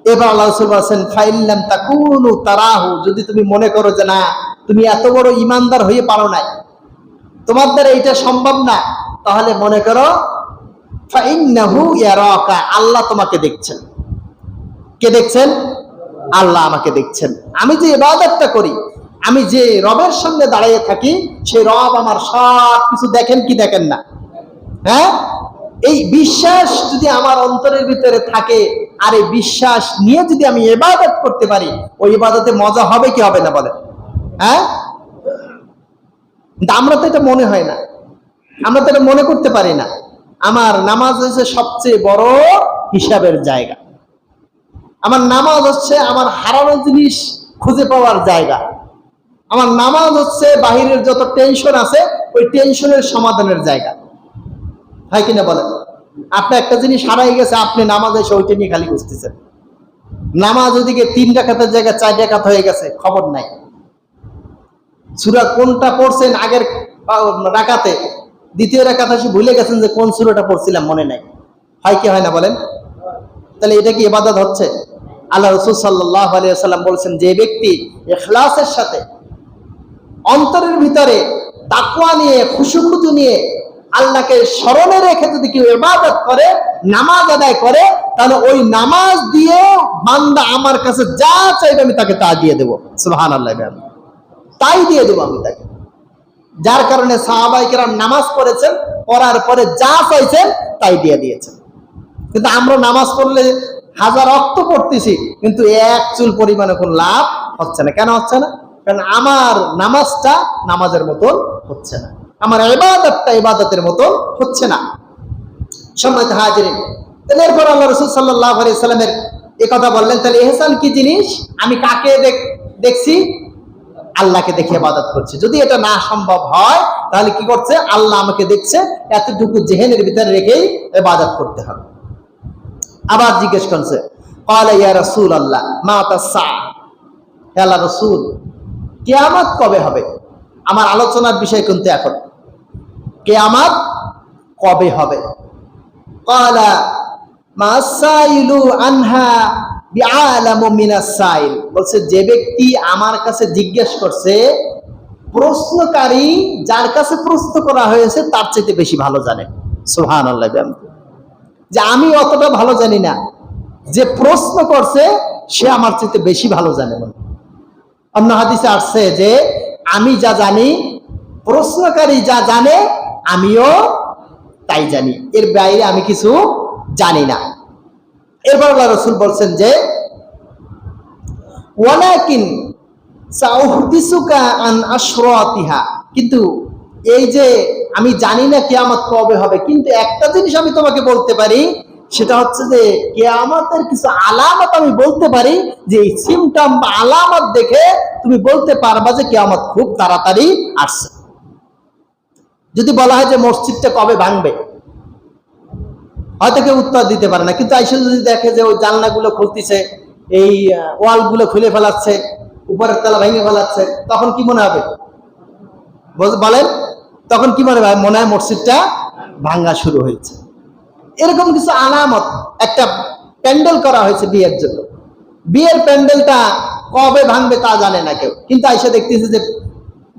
[SPEAKER 1] এবার আল্লাহ রাসূল বলেন ফাইন লাম তাকুনু তারাহু, যদি তুমি মনে করো যে না তুমি এত বড় ইমানদার হয়ে পারো নাই, তোমার দ্বারা এটা সম্ভব না, তাহলে মনে করো ফাইন্নাহু ইয়ারাকা, আল্লাহ তোমাকে দেখছেন। কে দেখছেন? আল্লাহ আমাকে দেখছেন। আমি যে ইবাদতটা করি, আমি যে রবের সামনে দাঁড়িয়ে থাকি, সেই রব আমার সব কিছু দেখেন কি দেখেন না? হ্যাঁ, এই বিশ্বাস যদি আমার অন্তরের ভিতরে থাকে, আর এই বিশ্বাস নিয়ে যদি আমি ইবাদত করতে পারি, ওই ইবাদতে মজা হবে কি হবে না বলেন? হ্যাঁ, আমরা তো এটা মনে হয় না, আমরা তো এটা মনে করতে পারি না। আমার নামাজ হচ্ছে সবচেয়ে বড় হিসাবের জায়গা, আমার নামাজ হচ্ছে আমার হারানো জিনিস খুঁজে পাওয়ার জায়গা, আমার নামাজ হচ্ছে বাহিরের যত টেনশন আছে ওই টেনশনের সমাধানের জায়গা। হয় কিনা বলেন? আপনার একটা জিনিস হারাই গেছে, আপনি নামাজে এসে ওইটা নিয়ে খালি বুঝতেছেন। নামাজ ওদিকে 3 রাকাতের জায়গায় 4 রাকাত হয়ে গেছে, খবর নাই। সূরা কোনটা পড়ছেন আগের রাকাতে, দ্বিতীয় রাকাতে এসে ভুলে গেছেন যে কোন সূরাটা পড়ছিলাম, মনে নাই। হয় কি হয় না বলেন? তাহলে এটা কি ইবাদত হচ্ছে? আল্লাহ রাসূল সাল্লাল্লাহু আলাইহি ওয়াসাল্লাম বলেছেন যে ব্যক্তি ইখলাসের সাথে অন্তরের ভিতরে তাকওয়া নিয়ে, খুশু নিয়ে আল্লাহকে স্মরণে রেখে যদি কেউ ইবাদত করে, নামাজ আদায় করে, তাহলে ওই নামাজ দিয়ে বান্দা আমার কাছে যা চাইবে আমি তাকে তা দিয়ে দেব। সুবহানাল্লাহ, তাই দিয়ে দেব আমি তাকে। যার কারণে সাহাবায়ে কেরাম নামাজ পড়েছেন, পড়ার পরে যা চাইছেন তাই দিয়ে দিয়েছেন। কিন্তু আমরা নামাজ পড়লে হাজার অক্ত পড়তেছি, কিন্তু এক চুল পরিমাণে কোনো লাভ হচ্ছে না। কেন হচ্ছে না? কারণ আমার নামাজটা নামাজের মতন হচ্ছে না, আমার ইবাদতটা ইবাদতের মতন হচ্ছে না। সম্মানিত হাজিরিন, তাহলে এরপর আল্লাহ রাসূল সাল্লাল্লাহু আলাইহি সাল্লামের এই কথা বললেন, তাহলে ইহসান কি জিনিস? আমি কাকে দেখছি? আল্লাহকে দেখে ইবাদত করছে। যদি এটা না সম্ভব হয় তাহলে কি করছে? আল্লাহ আমাকে দেখছে, এতটুকু জেহেনের ভিতরে রেখেই ইবাদত করতে হবে। আবার জিজ্ঞেস করছে, ক্বালা ইয়া রাসূলুল্লাহ মাতা সাআ, হে আল্লাহর রাসূল, কিয়ামত কবে হবে? আমার আলোচনার বিষয় কিন্তু এখন কিয়ামত কবে হবে। ক্বালা মা সাইলু আনহা বিআলামু মিনাস সাইল, বলছে যে ব্যক্তি আমার কাছে জিজ্ঞেস করছে, প্রশ্নকারী যার কাছে প্রশ্ন করা হয়েছে তার চাইতে বেশি ভালো জানে। সুবহানাল্লাহ। যে আমি অতটা ভালো জানি না, যে প্রশ্ন করছে সে আমার চাইতে বেশি ভালো জানে। অন্য হাদিসে আসছে যে আমি যা জানি, প্রশ্নকারী যা জানে আমিও তাই জানি, এর বাইরে আমি কিছু জানি না। এরপর আল্লাহ রাসূল বলছেন যে ওয়ালাকিন সাউহদিসুকা আন আশরাতিহা, কিন্তু এই যে আমি জানি না কিয়ামত কবে হবে, কিন্তু একটা জিনিস আমি তোমাকে বলতে পারি, সেটা হচ্ছে যে কিয়ামতের কিছু আলামত আমি বলতে পারি, যে এই সিমটম বা আলামত দেখে তুমি বলতে পারবা যে কিয়ামত খুব তাড়াতাড়ি আসছে। যদি বলা হয় যে মসজিদটা কবে ভাঙবে, হয়তো কেউ উত্তর দিতে পারে না, কিন্তু আইসা যদি দেখে যে ওই জানলাগুলো খুলতেছে, এই ওয়ালগুলো খুলে ফেলাচ্ছে, উপরের তলা ভেঙে ফেলাচ্ছে, তখন কি মনে হবে? বলেন, তখন কি মনে হয়? মনে হয় মসজিদটা ভাঙা শুরু হয়েছে। এরকম কিছু আলামত। একটা প্যান্ডেল করা হয়েছে বিয়ের জন্য, বিয়ের প্যান্ডেলটা কবে ভাঙবে তা জানে না কেউ, কিন্তু আইসা দেখতেছে যে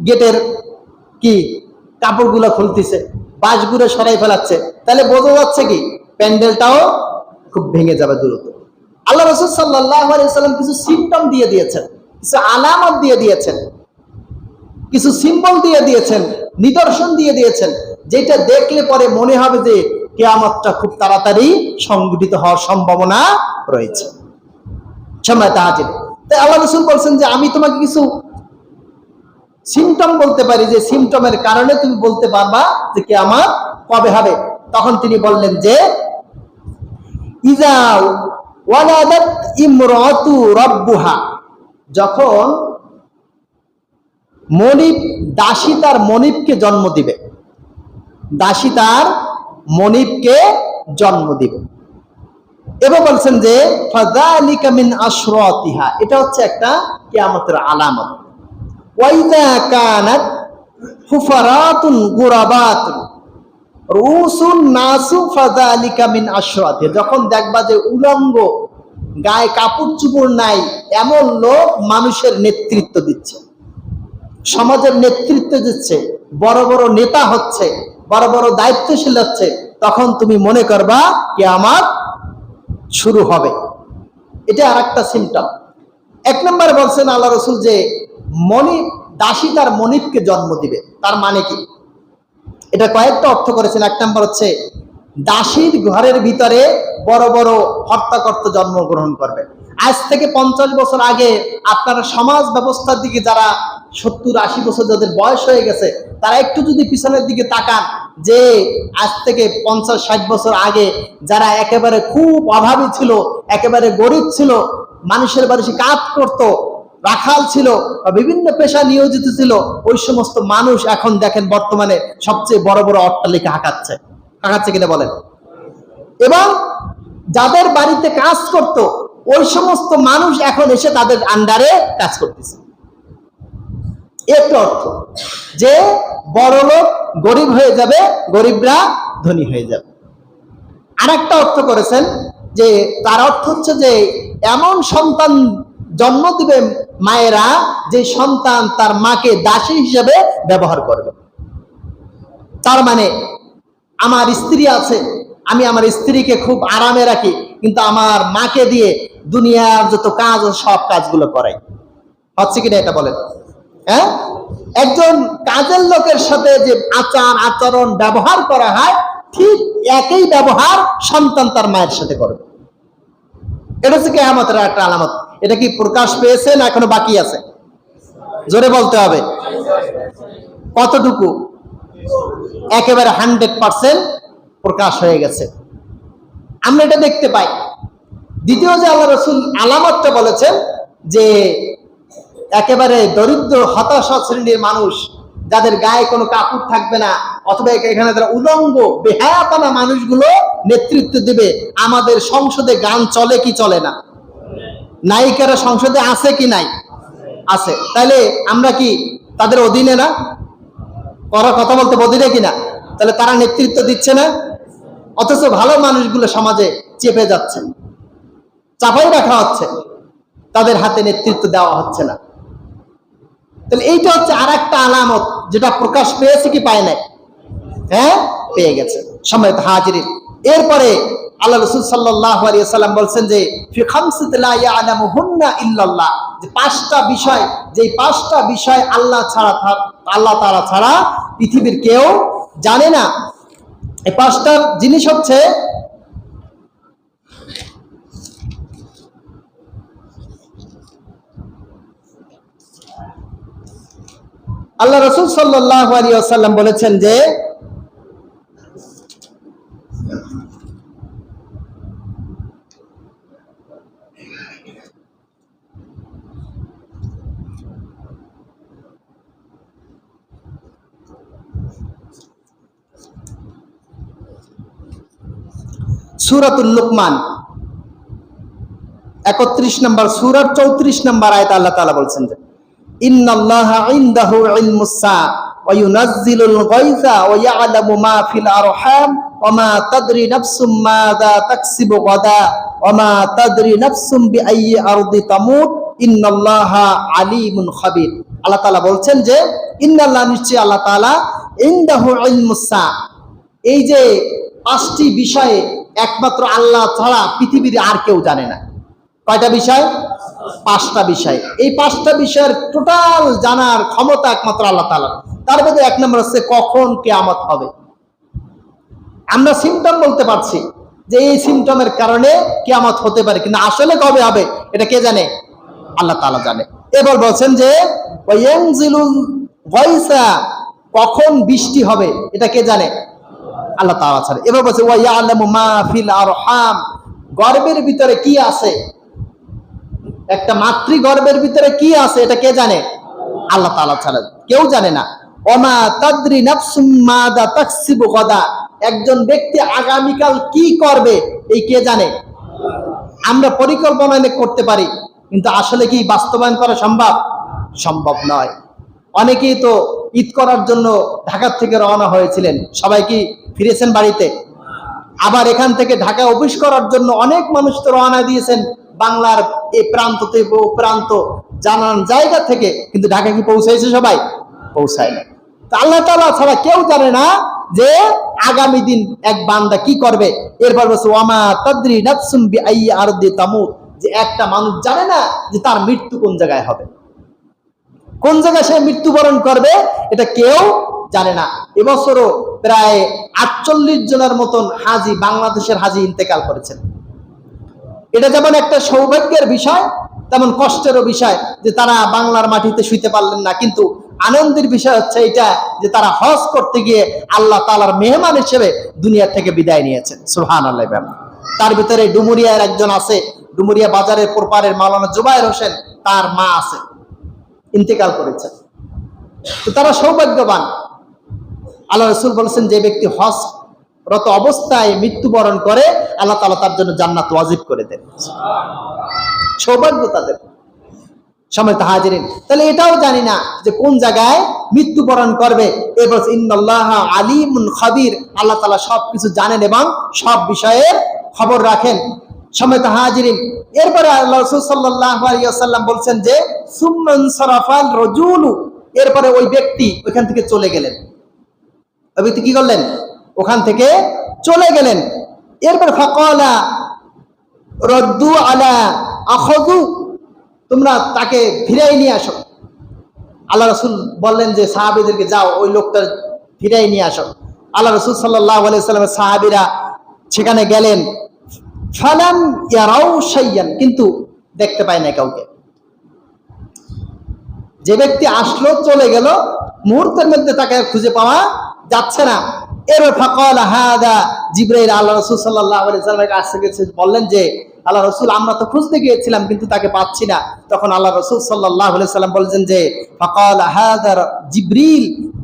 [SPEAKER 1] গেটের কি কাপড়গুলো খুলতেছে, বাঁশগুলো সরাই ফেলাচ্ছে, তাহলে বোঝা যাচ্ছে কি প্যান্ডেলটাও খুব ভেঙে যাবে দ্রুত। আল্লাহ রাসূল সাল্লাল্লাহু আলাইহি ওয়াসাল্লাম কিছু সিম্পটম দিয়ে দিয়েছেন, কিছু আলামত দিয়ে দিয়েছেন, কিছু সিম্বল দিয়ে দিয়েছেন, নিদর্শন দিয়ে দিয়েছেন, যেটা দেখলে পরে মনে হবে যে কিয়ামতটা খুব তাড়াতাড়ি সংঘটিত হওয়ার সম্ভাবনা রয়েছে। সময় তাহাজির। তাই আল্লাহ রাসূল বলছেন যে আমি তোমাকে কিছু সিম্পটম বলতে পারি, যে সিম্পটমের কারণে তুমি বলতে পারবা যে কিয়ামত কবে হবে। তখন তিনি বললেন যে ইজা ওয়ালাদাত ইমরাতু রাব্বুহা, যখন মনিব দাসী তার মনিবকে জন্ম দিবে, দাসী তার মনিবকে জন্ম দিবে। এবার বলছেন যে ফাযালিকা মিন আশরাতিহা, এটা হচ্ছে একটা কিয়ামতের আলামত। ওয়াইযা কানাত হুফারাতুন গুরাবাতুন রুসুন নাসু ফাযালিকা মিন আশরাতিহা, যখন দেখবা যে উলঙ্গ, গায়ে কাপড় চোপড় নাই এমন লোক মানুষের নেতৃত্ব দিচ্ছে, সমাজের নেতৃত্ব দিচ্ছে, বড় বড় নেতা হচ্ছে, বড় বড় দায়িত্বশীল হচ্ছে, তখন তুমি মনে করবা কিয়ামত শুরু হবে। এটা আর একটা সিম্পটম। এক নম্বরে বলছেন আল্লাহ রাসূল যে মনিব দাসী তার মনিবকে জন্ম দিবে, তার মানে কি? এটা কয়েকটা অর্থ করেছেন। এক নম্বর হচ্ছে দাসীর ঘরের ভিতরে বড় বড় হত্যাকর্তা জন্মগ্রহণ করবে। আজ থেকে 50 বছর আগে আপনারা সমাজ ব্যবস্থার দিকে যারা 70-80 বছর যাদের বয়স হয়ে গেছে, তারা একটু যদি পিছনের দিকে তাকান, যে আজ থেকে 50-60 বছর আগে যারা একেবারে খুব অভাবী ছিল, একেবারে গরিব ছিল, মানুষের বাড়িতে কাজ করত, রাখাল ছিল, বিভিন্ন পেশা নিয়োজিত ছিল, ওই সমস্ত মানুষ এখন দেখেন বর্তমানে সবচেয়ে বড় বড় অট্টালিকা হাঁকাচ্ছে কিনা বলেন। এবং যাদের বাড়িতে কাজ করত ওই সমস্ত মানুষ এখন এসে তাদের আন্ডারে কাজ করতেছে। একটা অর্থ যে বড় লোক গরিব হয়ে যাবে, গরিবরা ধনী হয়ে যাবে। আর একটা অর্থ করেছেন যে তার অর্থ হচ্ছে যে এমন সন্তান জন্ম দিবে মায়েরা, যে সন্তান তার মাকে দাসী হিসেবে ব্যবহার করবে। তার মানে আমার স্ত্রী আছে, আমি আমার স্ত্রীকে খুব আরামে রাখি, কিন্তু আমার মাকে দিয়ে দুনিয়ার যত কাজ সব কাজগুলো করাই। হচ্ছে কিনা এটা বলেন? হ্যাঁ, একজন কাজের লোকের সাথে যে আচার আচরণ ব্যবহার করা হয়, ঠিক একই ব্যবহার সন্তান তার মায়ের সাথে করবে। এটা হচ্ছে কিয়ামতের একটা আলামত। এটা কি প্রকাশ পেয়েছে না এখনো বাকি আছে? জোরে বলতে হবে। কতটুকু? একেবারে 100% প্রকাশ হয়ে গেছে, আমরা এটা দেখতে পাই। দ্বিতীয় যে আল্লাহ রাসূল আলামতটা বলেছেন যে একেবারে দরিদ্র হতাশা শ্রেণীর মানুষ, যাদের গায়ে কোনো কাপড় থাকবে না, অথবা এখানে যারা উলঙ্গ বেহায়াপনা মানুষগুলো নেতৃত্ব দেবে। আমাদের সংসদে গান চলে কি চলে না? নায়িকারা সংসদে আছে কি নাই? আছে। তাহলে আমরা কি তাদের অধীনে না? কথা বলতে অধীনে কিনা? তাহলে তারা নেতৃত্ব দিচ্ছে না, অথচ ভালো মানুষগুলো সমাজে চেপে যাচ্ছে, চাপাই রাখা হচ্ছে, তাদের হাতে নেতৃত্ব দেওয়া হচ্ছে না। তাহলে এইটা হচ্ছে আর একটা আলামত, যেটা প্রকাশ পেয়েছে কি পায় নাই? হ্যাঁ, পেয়ে গেছে। সম্মানিত হাজিরিন, এরপরে আল্লাহ রাসূল সাল্লাল্লাহু আলাইহি ওয়াসাল্লাম বলছেন যে ফি খামসাতি লা ইয়ালামুহুন্না ইল্লাল্লাহ, যে পাঁচটা বিষয়, যেই পাঁচটা বিষয় আল্লাহ তাআলা ছাড়া পৃথিবীর কেউ জানে না। এই পাঁচটা জিনিস হচ্ছে, আল্লাহ রাসূল সাল্লাল্লাহু আলাইহি ওয়াসাল্লাম বলেছেন যে সূরাতুল লুকমান 31 নম্বর সূরার 34 নম্বর আয়াতে আল্লাহ তাআলা বলছেন যে ইন্নাল্লাহা ইনদাহু ইলমুস সা ওয়া ইউনাজ্জিলুল গায়সা ওয়া ইয়ালামু মা ফিল আরহাম ওয়া মা তাদরি নাফসুম মাযা তাকসিবু গাদা ওয়া মা তাদরি নাফসুম বিআইয়ি আরদি তামুত ইন্নাল্লাহা আলিমুন খাবীর। আল্লাহ তাআলা বলছেন যে ইন্নাল্লাহ, নিশ্চয়ই আল্লাহ তাআলা, ইনদাহু ইলমুস সা, এই যে পাঁচটি বিষয়ে একমাত্র আল্লাহ ছাড়া পৃথিবীর আর কেউ জানে না। কয়টা বিষয়? পাঁচটা বিষয়। এই পাঁচটা বিষয়ের টোটাল জানার ক্ষমতা একমাত্র আল্লাহ তাআলা। তার মধ্যে এক নম্বর হচ্ছে কখন কিয়ামত হবে। আমরা সিমটম বলতে পারছি যে এই সিমটমের কারণে কিয়ামত হতে পারে, কিন্তু আসলে কবে হবে এটা কে জানে? আল্লাহ তাআলা জানে। এবার বলছেন যে ওয়ায়ানজিলুল গায়সা, কখন বৃষ্টি হবে এটা কে জানে? আল্লাহ তাআলা ছাড়া। এবার বলছে ওয়া ইয়ালামু মা ফিল আরহাম, গর্ভের ভিতরে কি আছে, একটা মাতৃগর্ভের ভিতরে কি আছে এটা কে জানে? আল্লাহ তাআলা ছাড়া কেউ জানে না। ওয়া মা তাদরি নাফসুম মাযা তাকসিবু গাদা, একজন ব্যক্তি আগামীকাল কি করবে এই কে জানে? আমরা পরিকল্পনা করতে পারি, কিন্তু আসলে কি বাস্তবায়ন করা সম্ভব? সম্ভব নয়। অনেকেই তো ঈদ করার জন্য ঢাকা থেকে রওনা হয়েছিলেন, সবাই কি ফিরেছেন বাড়িতে? আবার এখান থেকে ঢাকা অফিস করার জন্য অনেক মানুষ তো রওনা দিয়েছেন বাংলার এই প্রান্ত থেকে ও প্রান্ত, জানান জায়গা থেকে, কিন্তু ঢাকা কি পৌঁছাইছে? সবাই পৌঁছায় না। তো আল্লাহ তাআলা ছাড়া কেউ জানে না যে আগামী দিন এক বান্দা কি করবে। এরপর বলছে ওয়ামা তাদরি নাফসুম বিআইয়ি আরদি তামুত, যে একটা মানুষ জানে না যে তার মৃত্যু কোন জায়গায় হবে, কোন জায়গায় সে মৃত্যুবরণ করবে, এটা কেউ জানে না। এবছরও প্রায় 48 জনের মতন হাজি, বাংলাদেশের হাজি ইন্তেকাল করেছেন। এটা যেমন একটা সৌভাগ্যের বিষয়, তেমন কষ্টেরও বিষয় যে তারা বাংলার মাটিতে শুইতে পারলেন না, কিন্তু আনন্দের বিষয় হচ্ছে এটা যে তারা হজ করতে গিয়ে আল্লাহ তাআলার মেহমান হিসেবে দুনিয়া থেকে বিদায় নিয়েছেন। সুবহানাল্লাহ। তার ভিতরে ডুমুরিয়ার একজন আছে, ডুমুরিয়া বাজারের পরপারের মাওলানা জুবায়ের হোসেন, তার মা আছে, ইন্তেকাল করেছেন। তো তারা সৌভাগ্যবান। আল্লাহ রাসূল বলেছেন যে ব্যক্তি হজরত অবস্থায় মৃত্যুবরণ করে আল্লাহ তাআলা তার জন্য জান্নাত ওয়াজিব করে দেন। সৌভাগ্য তাদের। সম্মানিত হাজিরিন, তাহলে এটাও জানি না যে কোন জায়গায় মৃত্যুবরণ করবে। এরপর ইন্নাল্লাহা আলিমুন খাবীর, আল্লাহ তাআলা সবকিছু জানেন এবং সব বিষয়ের খবর রাখেন। সম্মানিত হাজিরিন, এরপরে আল্লাহ রাসূল সাল্লাল্লাহু আলাইহি ওয়াসাল্লাম বলছেন যে সুম্মান সারাফাল রাজুলু, এরপরে ওই ব্যক্তি ওইখান থেকে চলে গেলেন। ওই ব্যক্তি কি করলেন? ওখান থেকে চলে গেলেন। এরপর ফাকালা রাদ্দু আলা আখাযু, তোমরা তাকে ফিরাই নিয়ে আসো। আল্লাহ রাসূল বললেন যে সাহাবীদেরকে যাও ওই লোকটা ফিরাই নিয়ে আসো। আল্লাহ রাসূল সাল্লাল্লাহু আলাইহি ওয়াসাল্লামের সাহাবীরা সেখানে গেলেন। ফালাম ইয়ারাউ শাইয়ান, কিন্তু দেখতে পায় না কাউকে। যে ব্যক্তি আসলো চলে গেল, মুহূর্তের মধ্যে তাকে খুঁজে পাওয়া যাচ্ছে না। এরপর ফাকালা হাদা জিবরাইল, আল্লাহ রাসূল সাল্লাল্লাহু আলাইহি ওয়াসাল্লামের কাছে বললেন যে আল্লাহ রসুল আমরা তো খুঁজতে গিয়েছিলাম কিন্তু তাকে পাচ্ছি না। তখন আল্লাহ রসুল সাল্লাল্লাহু আলাইহি সাল্লাম বলছেন যে ফাকাল হাযা জিবরিল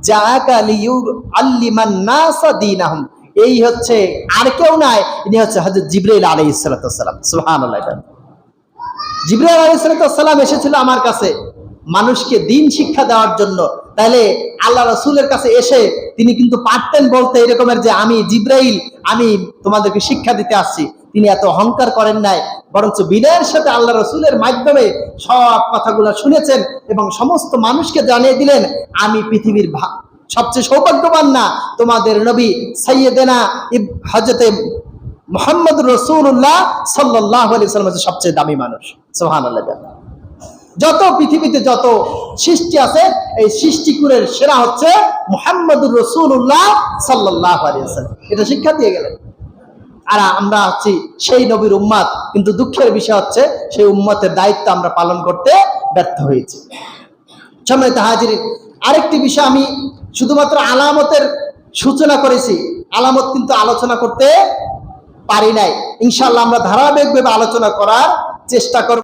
[SPEAKER 1] জাআকা লিয়ুআল্লিমান নাসা দীনাহুম, এই হচ্ছে আর কেউ নাই, ইনি হচ্ছে হযরত জিবরাইল আলাইহিস সালাতু ওয়াস সালাম। সুবহানাল্লাহ। জিবরাইল আলাইহিস সালাতু ওয়াস সালাম এসেছিল আমার কাছে মানুষকে দ্বীন শিক্ষা দেওয়ার জন্য। তাহলে আল্লাহ রাসূলের কাছে এসে তিনি কিন্তু পারতেন বলতে এরকমের যে আমি জিবরাইল, আমি তোমাদেরকে শিক্ষা দিতে আসছি। তিনি এত অহংকার করেন নাই, বরঞ্চ বিনয়ের সাথে আল্লাহ রাসূলের মাধ্যমে সব কথাগুলো শুনেছেন এবং সমস্ত মানুষকে জানিয়ে দিলেন আমি পৃথিবীর সবচেয়ে সৌভাগ্যবান না, তোমাদের নবী সাইয়েদেনা হযরতে মুহাম্মদ রাসূলুল্লাহ সাল্লাল্লাহু আলাইহি ওয়াসাল্লাম হচ্ছে সবচেয়ে দামি মানুষ। সুবহানাল্লাহ। যত পৃথিবীতে যত সৃষ্টি আছে এই সৃষ্টিকুলের সেরা হচ্ছে মুহাম্মদুর রাসূলুল্লাহ সাল্লাল্লাহু আলাইহি ওয়াসাল্লাম, এটা শিক্ষা দিয়ে গেলেন। আর আমরা হচ্ছি সেই নবীর উম্মত, কিন্তু দুঃখের বিষয় হচ্ছে সেই উম্মতের দায়িত্ব আমরা পালন করতে ব্যর্থ হয়েছি। সম্মানিত হাজিরিন, আরেকটি বিষয় আমি শুধুমাত্র আলামতের সূচনা করেছি, আলামত কিন্তু আলোচনা করতে পারি নাই। ইনশাআল্লাহ আমরা ধারাবাহিকভাবে আলোচনা করার চেষ্টা করব।